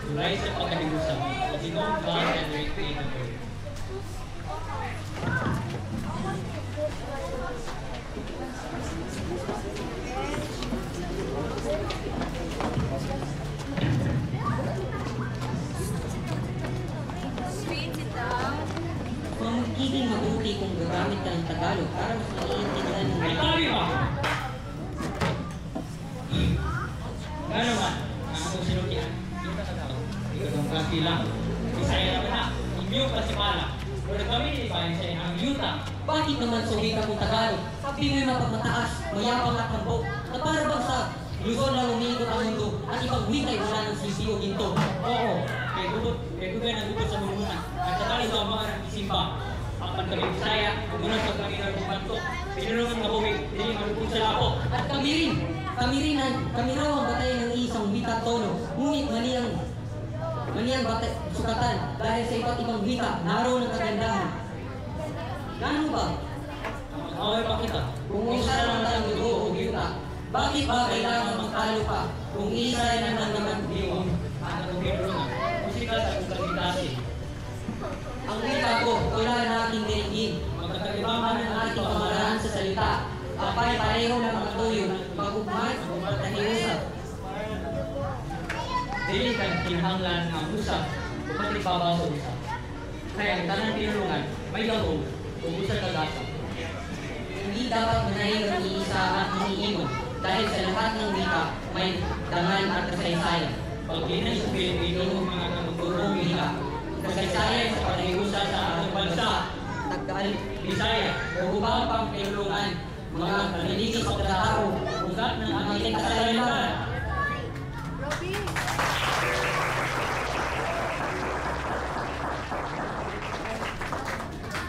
Tulay sa pagkalimusan, Panginoon God and great Creator. Magiging mabuti kung gagamit ka ng Tagalog para mas maiintindihan ng Ay, tabi ba? Gano'n man, ang akong sinukian, kita sa tao. Ikaw ng klase lang. Isaya naman na, imyo pa si Pala. Pero kami ni Bayan siya ang yuta. Bakit naman sugi ka kung Tagalog? Sabi mo'y mapagmataas, mayabang at hambog, na para bang sa Luzon lang umiikot ang mundo at ibang wikay wala ng sisiyo ginto. Oo, kay gubay ng gubay sa mulunan. At sa tali sa mga isimba. Ang pagkabing Bisaya, kumunod sa Panginoon ng Panto. Pinulungan nga buwi, hindi malupong sa lapo. At kami raw ang batayan ng isang wika tono, ngunit mali ang sukatan dahil sa iba't ibang wika, naroon ang kagandahan. Gano'n ba? Okay pa kita. Kung isa lang ang dugo o yuta, bakit ba kailangan magtalo pa kung isa lang naman diyon? Ang pinulungan. Musikal sa kagitasi. Ang wika ko, wala na aking dirigin. Magkakagibaman ang ating pamamaraan sa salita. Kapay pareho ng mga tuyo, magugmay, magtahiusap. Dili kang kinahanglan ang usap o pagkibabaw sa usap. Kaya ang tanang pinulungan, may laro o usap kagasa. Hindi dapat manahin ang iisa at iniimon dahil sa lahat ng wika may dangan at kasaysayan. Pag ginay sa Pilipino ang mga kamagurong wika, kasaysayan sa pagkiusap sa ating bansa, Tagal, Bisaya, o gubang pang pinulungan, mga paniligis sa tao,